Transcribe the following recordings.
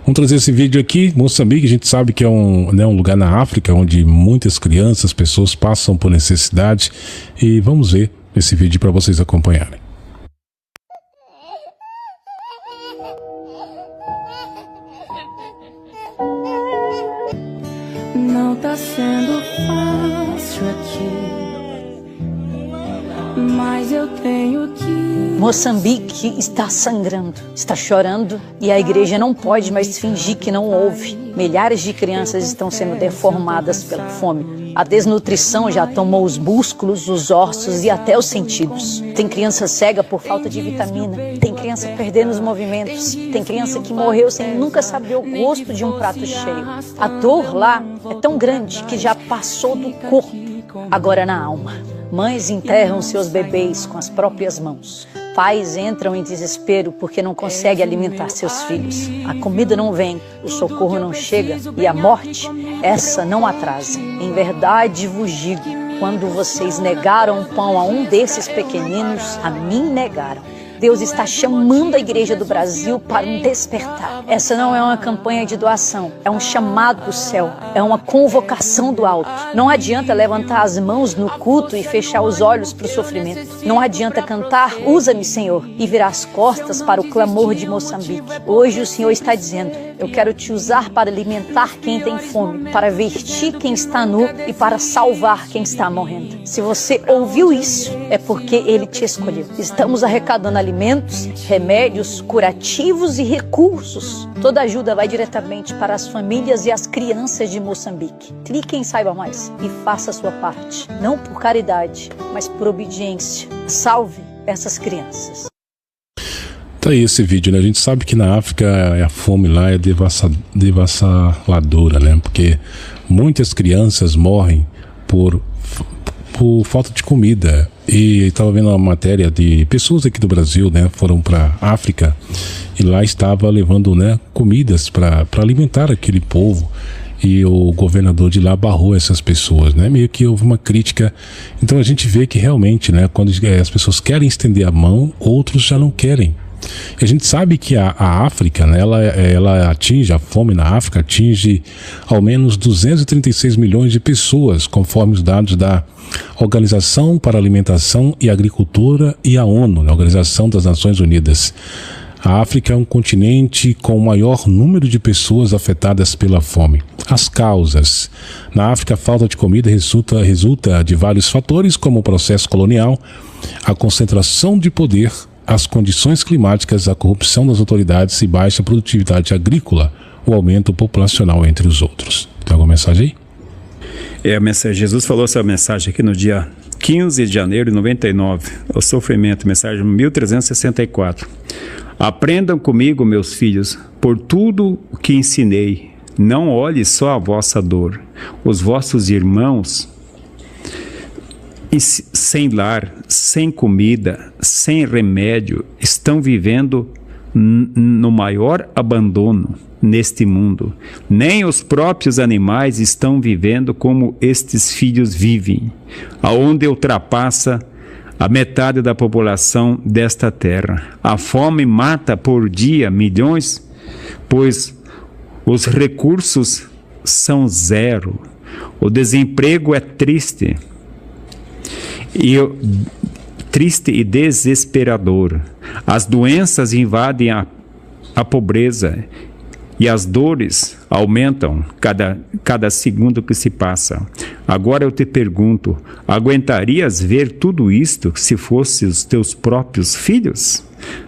Vamos trazer esse vídeo aqui. Moçambique, a gente sabe que é um lugar na África onde muitas crianças, pessoas passam por necessidade. E vamos ver esse vídeo para vocês acompanharem. Não tá sendo fácil aqui, mas eu tenho que... Moçambique está sangrando, está chorando e a igreja não pode mais fingir que não ouve. Milhares de crianças estão sendo deformadas pela fome. A desnutrição já tomou os músculos, os ossos e até os sentidos. Tem criança cega por falta de vitamina, tem criança perdendo os movimentos, tem criança que morreu sem nunca saber o gosto de um prato cheio. A dor lá é tão grande que já passou do corpo, agora na alma. Mães enterram seus bebês com as próprias mãos. Pais entram em desespero porque não conseguem alimentar seus filhos. A comida não vem, o socorro não chega e a morte, essa não atrasa. Em verdade vos digo, quando vocês negaram pão a um desses pequeninos, a mim negaram. Deus está chamando a igreja do Brasil para um despertar. Essa não é uma campanha de doação, é um chamado do céu, é uma convocação do alto. Não adianta levantar as mãos no culto e fechar os olhos para o sofrimento. Não adianta cantar, usa-me, Senhor, e virar as costas para o clamor de Moçambique. Hoje o Senhor está dizendo, eu quero te usar para alimentar quem tem fome, para vestir quem está nu e para salvar quem está morrendo. Se você ouviu isso, é porque Ele te escolheu. Estamos arrecadando alimentos, remédios, curativos e recursos. Toda ajuda vai diretamente para as famílias e as crianças de Moçambique. Clique em Saiba Mais e faça a sua parte. Não por caridade, mas por obediência. Salve essas crianças. Tá aí esse vídeo, né? A gente sabe que na África a fome lá é devassaladora, né? Porque muitas crianças morrem por falta de comida. E estava vendo uma matéria de pessoas aqui do Brasil, né? Foram para África e lá estava levando, né, comidas para alimentar aquele povo. E o governador de lá barrou essas pessoas, né? Meio que houve uma crítica. Então a gente vê que realmente, né, quando as pessoas querem estender a mão, outros já não querem. E a gente sabe que a África, né, ela atinge, a fome na África atinge ao menos 236 milhões de pessoas, conforme os dados da Organização para a Alimentação e Agricultura e a ONU, a Organização das Nações Unidas. A África é um continente com o maior número de pessoas afetadas pela fome. As causas. Na África, a falta de comida resulta de vários fatores, como o processo colonial, a concentração de poder, as condições climáticas, a corrupção das autoridades e baixa produtividade agrícola, o aumento populacional, entre os outros. Tem alguma mensagem aí? A mensagem, Jesus falou essa mensagem aqui no dia 15 de janeiro de 99, o sofrimento, mensagem 1364. Aprendam comigo, meus filhos, por tudo o que ensinei. Não olhe só a vossa dor. Os vossos irmãos, sem lar, sem comida, sem remédio, estão vivendo no maior abandono neste mundo. Nem os próprios animais estão vivendo como estes filhos vivem, aonde ultrapassa a metade da população desta terra. A fome mata por dia milhões, pois os recursos são zero. O desemprego é triste e desesperador. As doenças invadem a pobreza e as dores aumentam cada segundo que se passa. Agora eu te pergunto, aguentarias ver tudo isto se fossem os teus próprios filhos?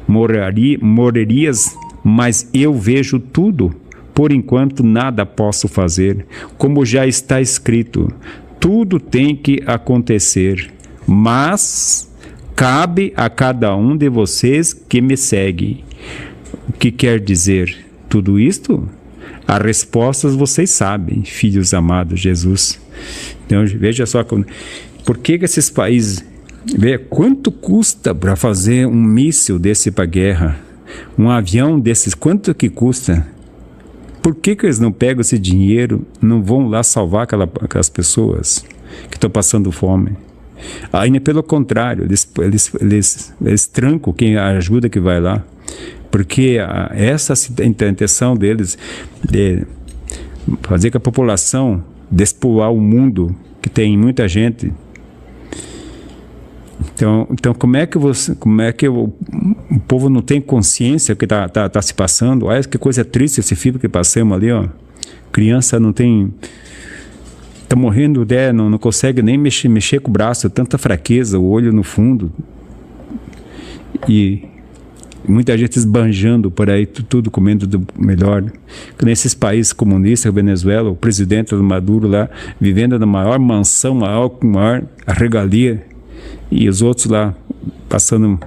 Morrerias, mas eu vejo tudo. Por enquanto nada posso fazer. Como já está escrito, tudo tem que acontecer. Mas cabe a cada um de vocês que me segue. O que quer dizer tudo isto? As respostas vocês sabem, filhos amados de Jesus. Então veja só, por que esses países, veja quanto custa para fazer um míssil desse para guerra, um avião desses, quanto que custa? Por que eles não pegam esse dinheiro, não vão lá salvar aquelas pessoas que estão passando fome? Ainda pelo contrário, eles trancam quem ajuda que vai lá. porque essa intenção deles de fazer com a população despoar o mundo, que tem muita gente. Então como é que o povo não tem consciência que tá se passando? Olha que coisa triste esse filme que passamos ali, ó. Criança não tem, tá morrendo, não consegue nem mexer com o braço, tanta fraqueza, o olho no fundo, e muita gente esbanjando por aí, tudo comendo do melhor. Nesses países comunistas, Venezuela, o presidente do Maduro lá, vivendo na maior mansão, maior regalia, e os outros lá, passando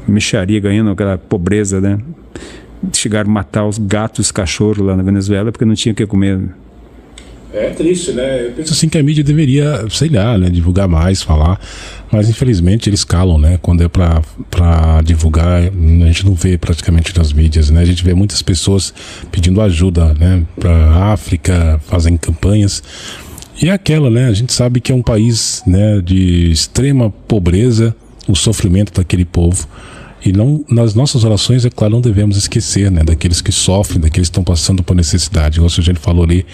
mixaria, ganhando aquela pobreza, né? Chegaram a matar os gatos e os cachorros lá na Venezuela, porque não tinha o que comer. É triste, né? Eu penso assim que a mídia deveria, sei lá, né, divulgar mais, falar, mas infelizmente eles calam, né? Quando é pra divulgar, a gente não vê praticamente nas mídias, né? A gente vê muitas pessoas pedindo ajuda, né, pra África, fazem campanhas, e é aquela, né? A gente sabe que é um país, né, de extrema pobreza, o sofrimento daquele povo. E não, nas nossas orações, é claro, não devemos esquecer, né, daqueles que sofrem, daqueles que estão passando por necessidade. Igual a gente falou ali,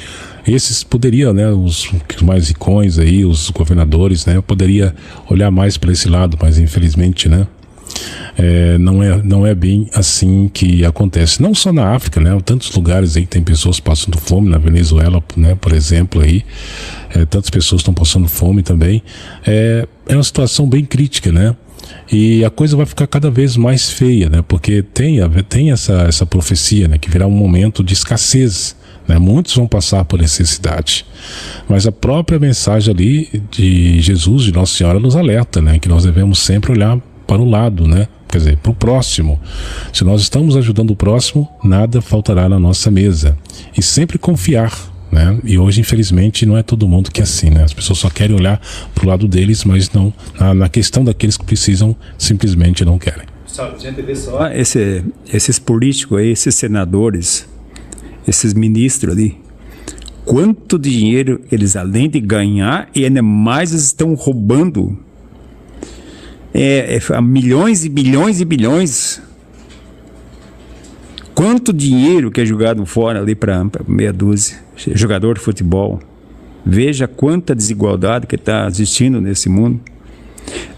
esses poderiam, né, os mais ricões aí, os governadores, né, poderia olhar mais para esse lado, mas infelizmente, né, não é bem assim que acontece. Não só na África, né, tantos lugares aí tem pessoas passando fome, na Venezuela, né, por exemplo, aí, tantas pessoas estão passando fome também. É uma situação bem crítica, né? E a coisa vai ficar cada vez mais feia, né? Porque tem essa profecia, né? Que virá um momento de escassez, né? Muitos vão passar por necessidade. Mas a própria mensagem ali de Jesus, de Nossa Senhora, nos alerta, né? Que nós devemos sempre olhar para o lado, né? Quer dizer, para o próximo. Se nós estamos ajudando o próximo, nada faltará na nossa mesa. E sempre confiar, né? E hoje, infelizmente, não é todo mundo que é assim, né? As pessoas só querem olhar para o lado deles, mas não na questão daqueles que precisam, simplesmente não querem. A gente vê só esses políticos aí, esses senadores, esses ministros ali, quanto dinheiro eles, além de ganhar, e ainda mais eles estão roubando milhões e bilhões e bilhões. Quanto dinheiro que é jogado fora ali para meia dúzia jogador de futebol. Veja quanta desigualdade que está existindo nesse mundo.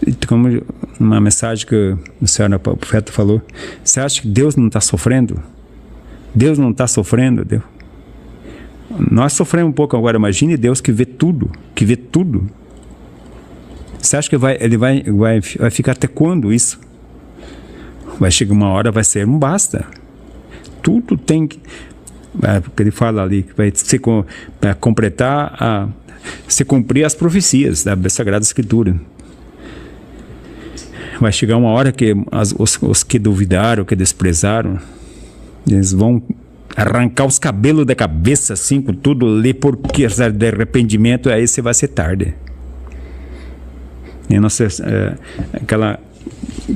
E como uma mensagem que o senhor, o profeta, falou, você acha que Deus não está sofrendo? Deus não está sofrendo, Deus. Nós sofremos um pouco agora, imagine Deus que vê tudo, Você acha que ele vai ficar até quando isso? Vai chegar uma hora, vai ser um basta. Tudo tem que... Porque ele fala ali que vai se completar, se cumprir as profecias da Sagrada Escritura. Vai chegar uma hora que os que duvidaram, que desprezaram, eles vão arrancar os cabelos da cabeça assim, com tudo ali, porque de arrependimento, aí você vai ser tarde. E nossa, aquela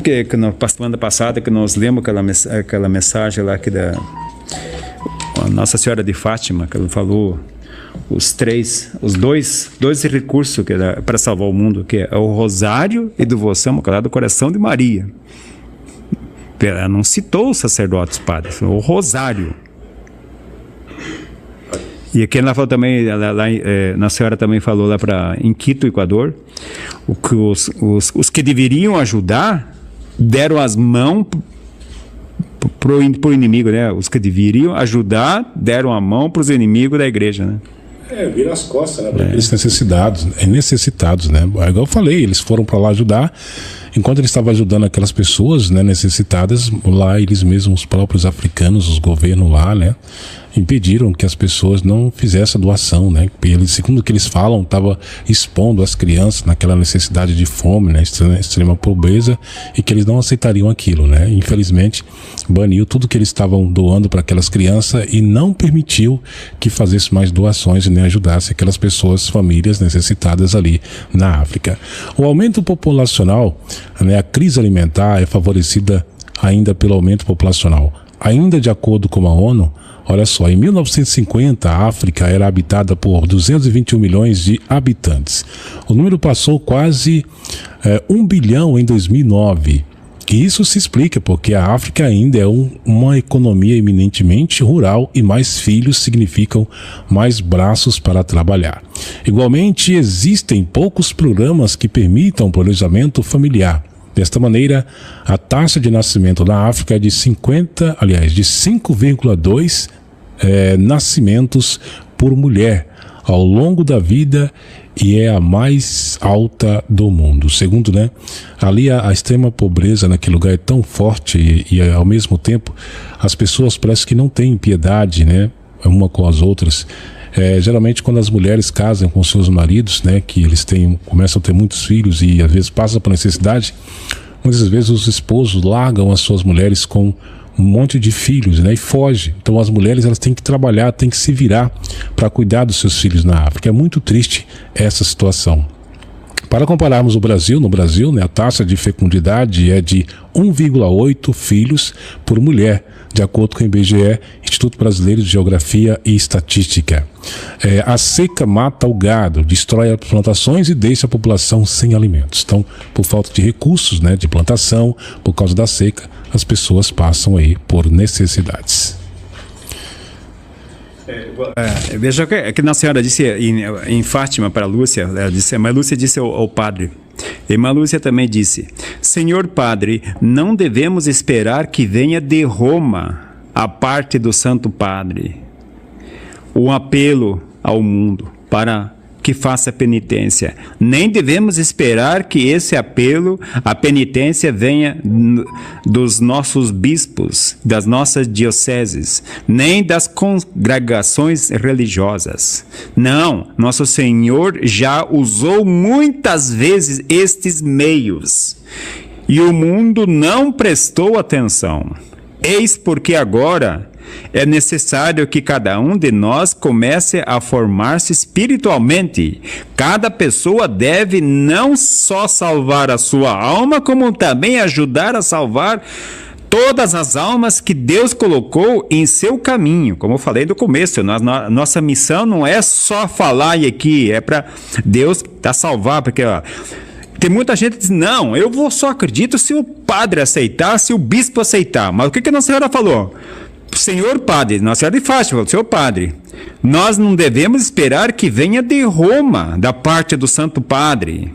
que na semana passada que nós lemos aquela mensagem lá que da Nossa Senhora de Fátima, que ela falou os dois recursos que para salvar o mundo, que é o rosário e devoção do coração de Maria. Ela não citou os sacerdotes padres, o rosário. E aqui ela falou também, Nossa Senhora também falou lá em Quito, Equador, que os que deveriam ajudar deram as mãos pro inimigo, né? Os que deveriam ajudar deram a mão para os inimigos da igreja, né? Vira as costas, né? Para aqueles necessitados, né? Igual eu falei, eles foram para lá ajudar. Enquanto eles estavam ajudando aquelas pessoas, né, necessitadas, lá eles mesmos, os próprios africanos, os governos lá, né, impediram que as pessoas não fizessem a doação, né? Eles, segundo o que eles falam, estava expondo as crianças naquela necessidade de fome, né, extrema pobreza, e que eles não aceitariam aquilo, né? Infelizmente, baniu tudo que eles estavam doando para aquelas crianças e não permitiu que fizesse mais doações e nem ajudasse aquelas pessoas, famílias necessitadas ali na África. O aumento populacional, né, a crise alimentar é favorecida ainda pelo aumento populacional. Ainda de acordo com a ONU, olha só, em 1950 a África era habitada por 221 milhões de habitantes. O número passou quase 1 bilhão em 2009. Isso se explica porque a África ainda é uma economia eminentemente rural e mais filhos significam mais braços para trabalhar. Igualmente, existem poucos programas que permitam o planejamento familiar. Desta maneira, a taxa de nascimento na África é de 5,2 nascimentos por mulher ao longo da vida e é a mais alta do mundo. Segundo, ali a extrema pobreza naquele lugar é tão forte e ao mesmo tempo as pessoas parece que não têm piedade, uma com as outras. Geralmente quando as mulheres casam com seus maridos, que eles começam a ter muitos filhos e às vezes passam por necessidade, muitas vezes os esposos largam as suas mulheres com um monte de filhos, e foge. Então as mulheres elas têm que trabalhar, têm que se virar para cuidar dos seus filhos na África. É muito triste essa situação. Para compararmos no Brasil, a taxa de fecundidade é de 1,8 filhos por mulher, de acordo com o IBGE, Instituto Brasileiro de Geografia e Estatística. A seca mata o gado, destrói as plantações e deixa a população sem alimentos. Então, por falta de recursos, de plantação, por causa da seca, as pessoas passam aí por necessidades. Veja que a senhora disse em Fátima para Lúcia, ela disse, mas Lúcia disse ao padre, e irmã Lúcia também disse: Senhor Padre, não devemos esperar que venha de Roma a parte do Santo Padre, um apelo ao mundo para que faça penitência. Nem devemos esperar que esse apelo, a penitência, venha dos nossos bispos, das nossas dioceses, nem das congregações religiosas. Não, nosso Senhor já usou muitas vezes estes meios e o mundo não prestou atenção. Eis porque agora é necessário que cada um de nós comece a formar-se espiritualmente. Cada pessoa deve não só salvar a sua alma, como também ajudar a salvar todas as almas que Deus colocou em seu caminho. Como eu falei no começo, nossa missão não é só falar e aqui, é para Deus salvar, porque tem muita gente que diz, não, eu só acredito se o padre aceitar, se o bispo aceitar. Mas o que a Nossa Senhora falou? Senhor Padre, Nossa Senhora de Fátima, Senhor Padre, nós não devemos esperar que venha de Roma, da parte do Santo Padre,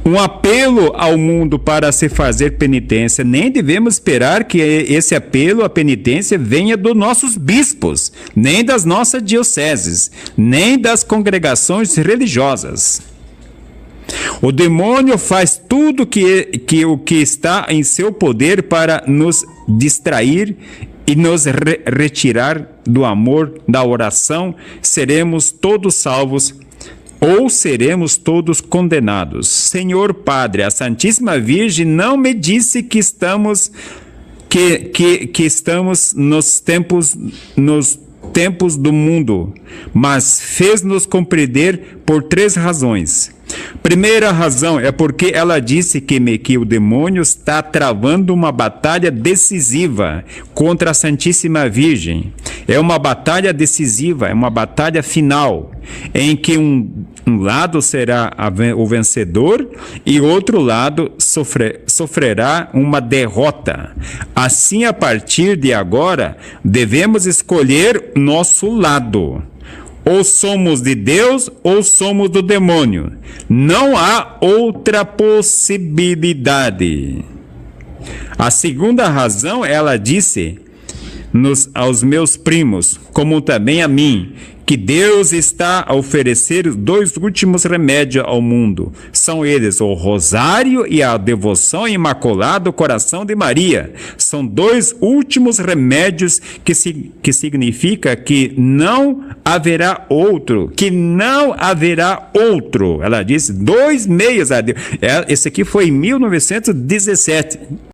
um apelo ao mundo para se fazer penitência. Nem devemos esperar que esse apelo à penitência venha dos nossos bispos, nem das nossas dioceses, nem das congregações religiosas. O demônio faz tudo o que está em seu poder para nos distrair e nos retirar do amor, da oração. Seremos todos salvos ou seremos todos condenados. Senhor Padre, a Santíssima Virgem não me disse que estamos nos tempos do mundo, mas fez-nos compreender por 3 razões. Primeira razão é porque ela disse que o demônio está travando uma batalha decisiva contra a Santíssima Virgem. É uma batalha decisiva, é uma batalha final, em que um lado será o vencedor e outro lado sofrerá uma derrota. Assim, a partir de agora, devemos escolher nosso lado. Ou somos de Deus ou somos do demônio. Não há outra possibilidade. A segunda razão, ela disse aos meus primos, como também a mim, que Deus está a oferecer os 2 últimos remédios ao mundo. São eles o rosário e a devoção imaculada do coração de Maria. São 2 últimos remédios que significa que não haverá outro. Ela disse 2 meios a Deus. Esse aqui foi em 1917.